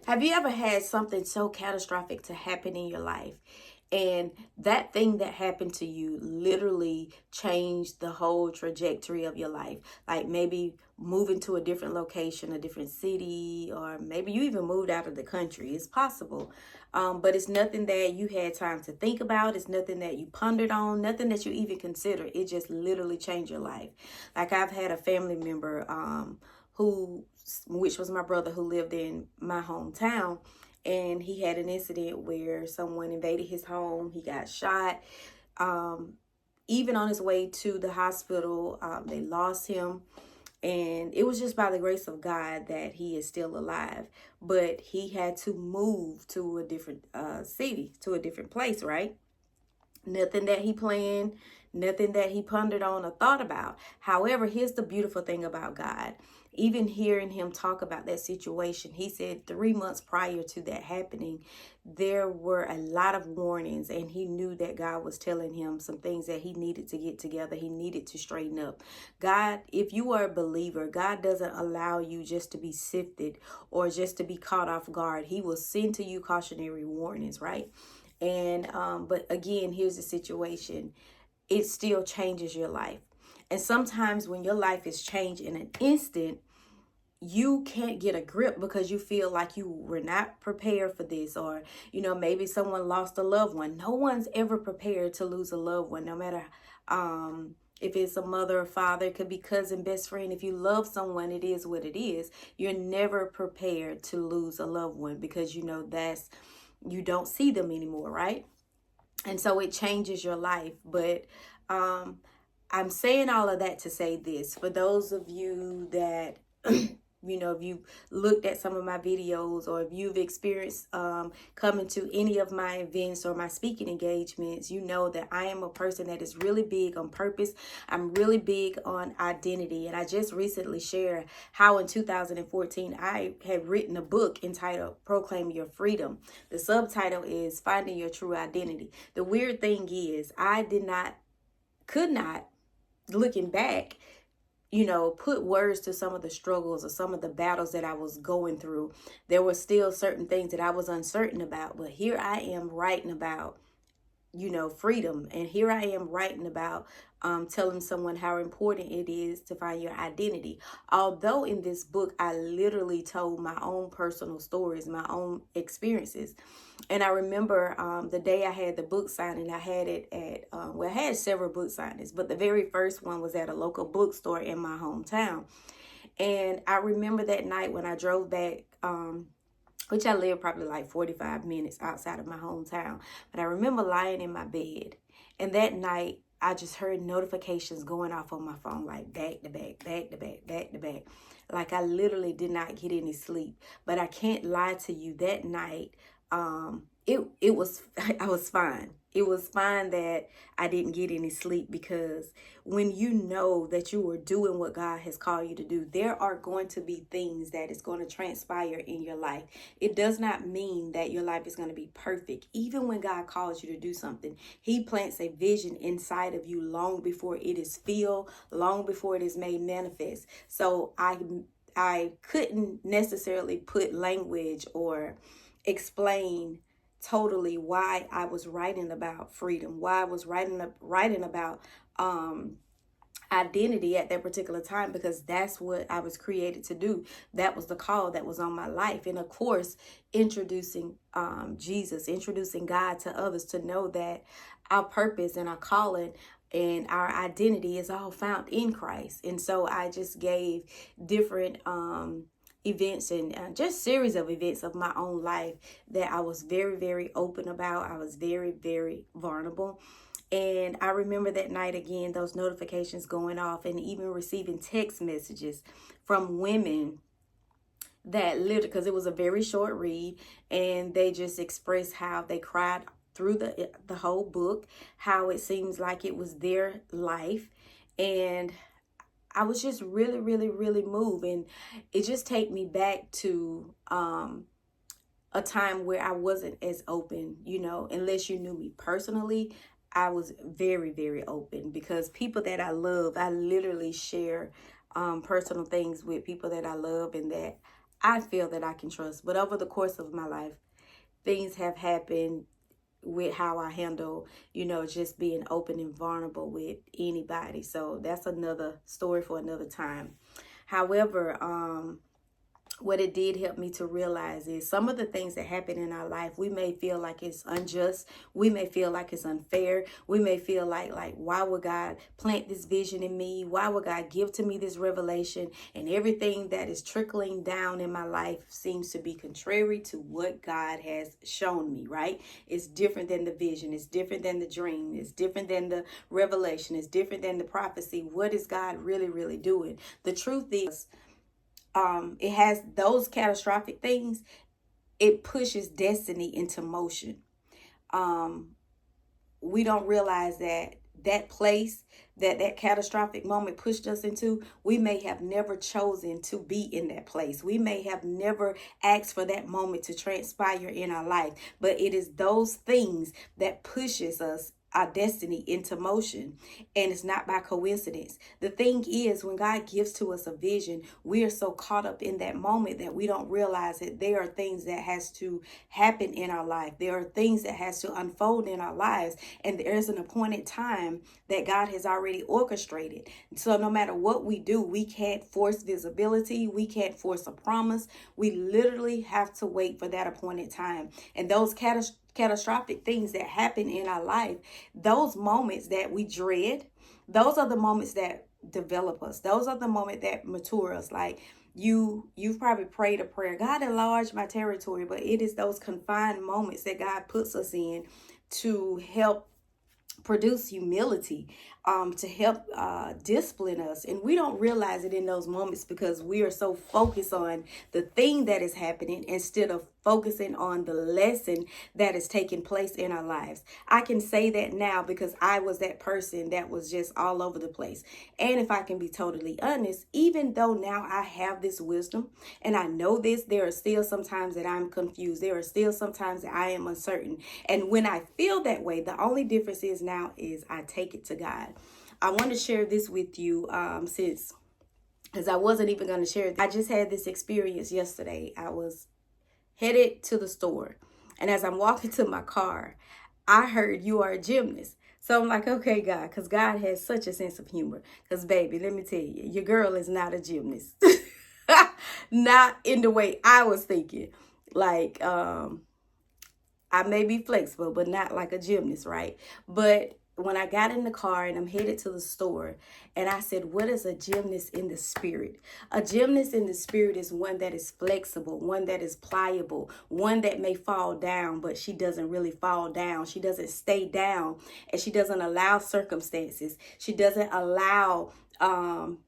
Have you ever had something so catastrophic to happen in your life? And that thing that happened to you literally changed the whole trajectory of your life. Like maybe moving to a different location, a different city, or maybe you even moved out of the country. It's possible. But it's nothing that you had time to think about. It's nothing that you pondered on, nothing that you even considered. It just literally changed your life. Like I've had a family member who, which was my brother, who lived in my hometown, and he had an incident where someone invaded his home. He got shot. um Even on his way to the hospital, they lost him, and it was just by the grace of God that he is still alive. But he had to move to a different city, to a different place, right? Nothing that he planned, nothing that he pondered on or thought about. However, here's the beautiful thing about God. Even hearing him talk about that situation, he said 3 months prior to that happening, there were a lot of warnings, and he knew that God was telling him some things that he needed to get together. He needed to straighten up. God, if you are a believer, God doesn't allow you just to be sifted or just to be caught off guard. He will send to you cautionary warnings, right? And but again, here's the situation. It still changes your life. And sometimes when your life is changed in an instant, you can't get a grip because you feel like you were not prepared for this, or maybe someone lost a loved one. No one's ever prepared to lose a loved one, no matter if it's a mother or father. It could be cousin, best friend. If you love someone, it is what it is. You're never prepared to lose a loved one because that's, you don't see them anymore, right? And so it changes your life. But I'm saying all of that to say this: for those of you that if you've looked at some of my videos, or if you've experienced coming to any of my events or my speaking engagements, you know that I am a person that is really big on purpose. I'm really big on identity. And I just recently shared how in 2014 I had written a book entitled Proclaim Your Freedom. The subtitle is Finding Your True Identity. The weird thing is, I could not, looking back, put words to some of the struggles or some of the battles that I was going through. There were still certain things that I was uncertain about, but here I am writing about, freedom. And here I am writing about telling someone how important it is to find your identity. Although in this book, I literally told my own personal stories, my own experiences. And I remember the day I had the book signing, I had it at, I had several book signings, but the very first one was at a local bookstore in my hometown. And I remember that night when I drove back, which I live probably like 45 minutes outside of my hometown. But I remember lying in my bed. And that night, I just heard notifications going off on my phone, like back to back, back to back, back to back. Like I literally did not get any sleep. But I can't lie to you, that night, it was, I was fine. It was fine that I didn't get any sleep, because when you know that you are doing what God has called you to do, there are going to be things that is going to transpire in your life. It does not mean that your life is going to be perfect. Even when God calls you to do something, he plants a vision inside of you long before it is filled, long before it is made manifest. So I couldn't necessarily put language or explain totally why I was writing about freedom, why I was writing about identity at that particular time, because that's what I was created to do. That was the call that was on my life. And of course, introducing Jesus, introducing God to others, to know that our purpose and our calling and our identity is all found in Christ. And so I just gave different events and just series of events of my own life that I was very, very open about. I was very, very vulnerable. And I remember that night again, those notifications going off, and even receiving text messages from women that literally, because it was a very short read, and they just expressed how they cried through the whole book, how it seems like it was their life. And I was just really, really, really moved. And it just take me back to a time where I wasn't as open, unless you knew me personally. I was very, very open, because people that I love, I literally share personal things with people that I love and that I feel that I can trust. But over the course of my life, things have happened with how I handle, just being open and vulnerable with anybody. So that's another story for another time. However, what it did help me to realize is some of the things that happen in our life, we may feel like it's unjust. We may feel like it's unfair. We may feel like why would God plant this vision in me? Why would God give to me this revelation? And everything that is trickling down in my life seems to be contrary to what God has shown me, right? It's different than the vision. It's different than the dream. It's different than the revelation. It's different than the prophecy. What is God really, really doing? The truth is, it has those catastrophic things. It pushes destiny into motion. We don't realize that place that catastrophic moment pushed us into, we may have never chosen to be in that place. We may have never asked for that moment to transpire in our life, but it is those things that pushes us, our destiny, into motion, and it's not by coincidence. The thing is, when God gives to us a vision, we are so caught up in that moment that we don't realize that there are things that has to happen in our life. There are things that has to unfold in our lives, and there's an appointed time that God has already orchestrated. So no matter what we do, we can't force visibility. We can't force a promise. We literally have to wait for that appointed time. And those catastrophic things that happen in our life, those moments that we dread, those are the moments that develop us. Those are the moments that mature us. Like you've probably prayed a prayer, God enlarge my territory, but it is those confined moments that God puts us in to help produce humility, to help discipline us. And we don't realize it in those moments because we are so focused on the thing that is happening instead of focusing on the lesson that is taking place in our lives. I can say that now because I was that person that was just all over the place. And if I can be totally honest, even though now I have this wisdom and I know this, there are still some times that I'm confused. There are still some times that I am uncertain. And when I feel that way, the only difference is now is I take it to God. I want to share this with you because I wasn't even going to share it. I just had this experience yesterday. I was headed to the store, and as I'm walking to my car, I heard you are a gymnast. So I'm like, okay, God, because God has such a sense of humor. Because, baby, let me tell you, your girl is not a gymnast. Not in the way I was thinking. Like, I may be flexible, but not like a gymnast, right? But when I got in the car and I'm headed to the store, and I said, what is a gymnast in the spirit? A gymnast in the spirit is one that is flexible, one that is pliable, one that may fall down, but she doesn't really fall down. She doesn't stay down, and she doesn't allow circumstances. She doesn't allow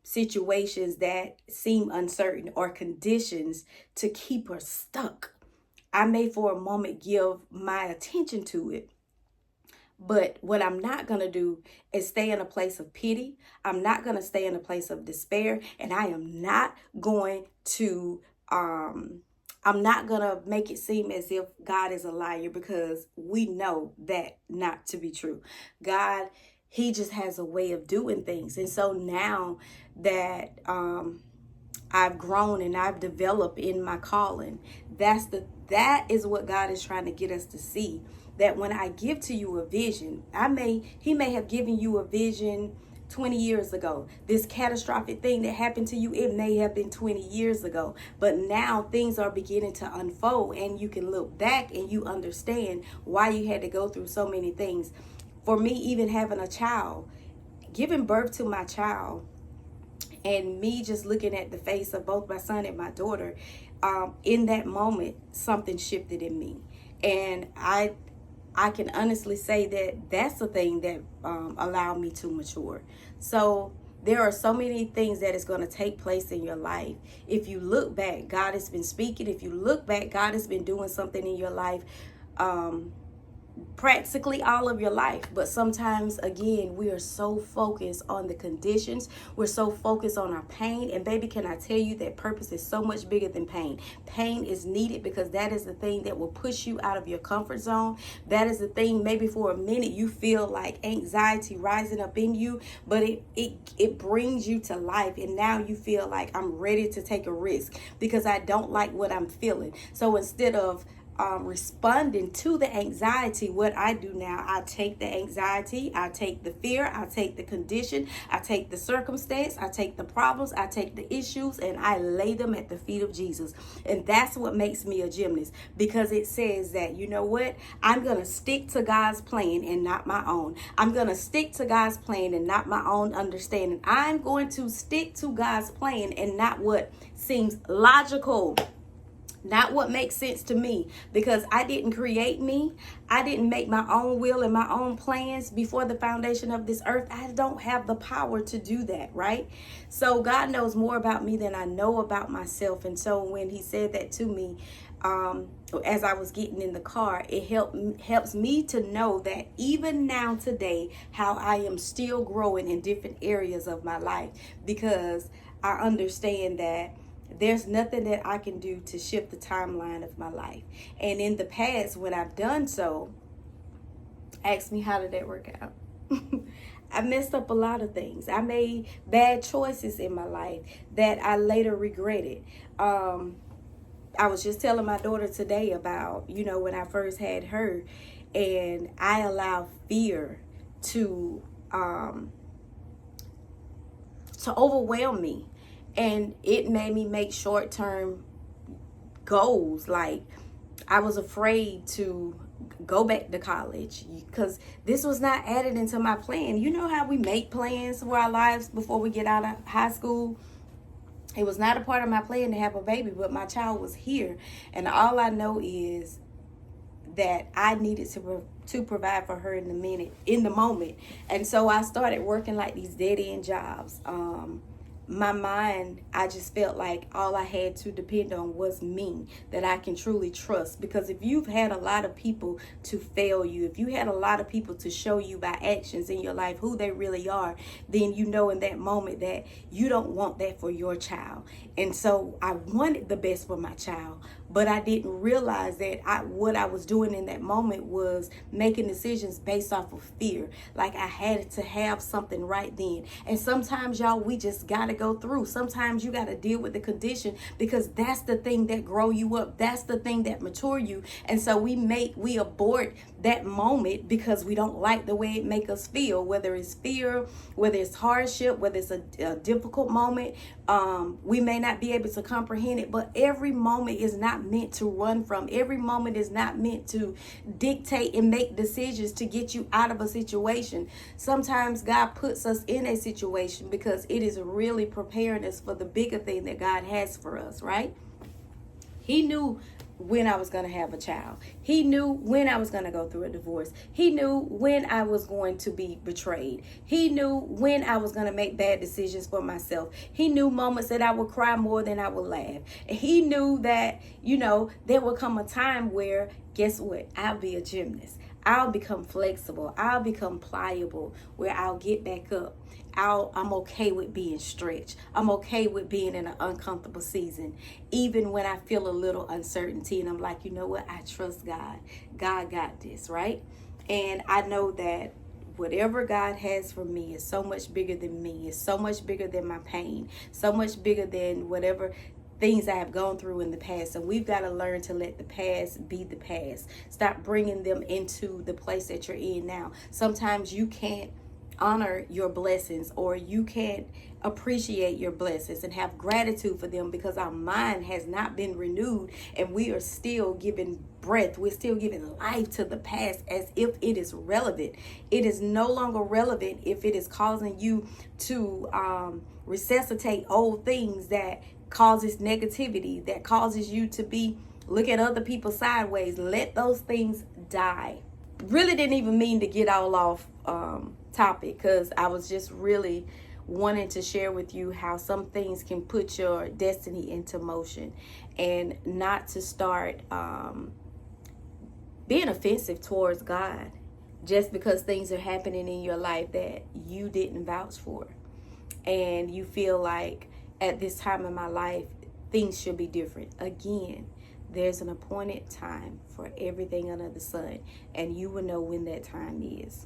situations that seem uncertain or conditions to keep her stuck. I may for a moment give my attention to it. But what I'm not going to do is stay in a place of pity. I'm not going to stay in a place of despair. And I am not going to, I'm not going to make it seem as if God is a liar, because we know that not to be true. God, he just has a way of doing things. And so now that I've grown and I've developed in my calling, that is what God is trying to get us to see. That when I give to you a vision, he may have given you a vision 20 years ago. This catastrophic thing that happened to you, it may have been 20 years ago. But now things are beginning to unfold, and you can look back and you understand why you had to go through so many things. For me, even having a child, giving birth to my child, and me just looking at the face of both my son and my daughter, in that moment, something shifted in me. And I can honestly say that that's the thing that allowed me to mature. So there are so many things that is going to take place in your life. If you look back, God has been speaking. If you look back, God has been doing something in your life. practically all of your life. But sometimes, again, we are so focused on the conditions, we're so focused on our pain. And baby, can I tell you that purpose is so much bigger than pain. Pain is needed because that is the thing that will push you out of your comfort zone. That is the thing, maybe for a minute you feel like anxiety rising up in you, but it brings you to life, and now you feel like, I'm ready to take a risk because I don't like what I'm feeling. So instead of responding to the anxiety, what I do now, I take the anxiety, I take the fear, I take the condition, I take the circumstance, I take the problems, I take the issues, and I lay them at the feet of Jesus. And that's what makes me a gymnast, because it says that, you know what, I'm going to stick to God's plan and not my own. I'm going to stick to God's plan and not my own understanding. I'm going to stick to God's plan and not what seems logical, not what makes sense to me, because I didn't create me. I didn't make my own will and my own plans before the foundation of this earth. I don't have the power to do that, right? So God knows more about me than I know about myself. And so when he said that to me, as I was getting in the car, it helps me to know that even now today, how I am still growing in different areas of my life, because I understand that there's nothing that I can do to shift the timeline of my life. And in the past, when I've done so, ask me, how did that work out? I messed up a lot of things. I made bad choices in my life that I later regretted. I was just telling my daughter today about, when I first had her, and I allowed fear to overwhelm me. And it made me make short-term goals. Like, I was afraid to go back to college because this was not added into my plan. You know how we make plans for our lives before we get out of high school? It was not a part of my plan to have a baby, but my child was here. And all I know is that I needed to provide for her in the moment. And so I started working like these dead-end jobs. My mind, I just felt like all I had to depend on was me, that I can truly trust. Because if you've had a lot of people to fail you, if you had a lot of people to show you by actions in your life who they really are, then you know in that moment that you don't want that for your child. And so I wanted the best for my child, but I didn't realize that what I was doing in that moment was making decisions based off of fear. Like I had to have something right then. And sometimes, y'all, we just got to go through. Sometimes you got to deal with the condition, because that's the thing that grow you up. That's the thing that mature you. And so we abort that moment because we don't like the way it make us feel, whether it's fear, whether it's hardship, whether it's a difficult moment. We may not be able to comprehend it, but every moment is not meant to run from. Every moment is not meant to dictate and make decisions to get you out of a situation. Sometimes God puts us in a situation because it is really preparing us for the bigger thing that God has for us, right? He knew when I was going to have a child. He knew when I was going to go through a divorce. He knew when I was going to be betrayed. He knew when I was going to make bad decisions for myself. He knew moments that I would cry more than I would laugh. He knew that, there would come a time where, guess what? I'll be a gymnast. I'll become flexible. I'll become pliable, where I'll get back up. I'm okay with being stretched. I'm okay with being in an uncomfortable season, even when I feel a little uncertainty. And I'm like, you know what? I trust God. God got this, right? And I know that whatever God has for me is so much bigger than me. It's so much bigger than my pain. So much bigger than whatever things I have gone through in the past. And we've got to learn to let the past be the past. Stop bringing them into the place that you're in now. Sometimes you can't honor your blessings, or you can't appreciate your blessings and have gratitude for them, because our mind has not been renewed, and we are still giving breath, we're still giving life to the past as if it is relevant. It is no longer relevant if it is causing you to resuscitate old things that causes negativity, that causes you to look at other people sideways. Let those things die. Really didn't even mean to get all off topic, because I was just really wanting to share with you how some things can put your destiny into motion, and not to start being offensive towards God just because things are happening in your life that you didn't vouch for. And you feel like at this time in my life, things should be different. Again, there's an appointed time for everything under the sun, and you will know when that time is.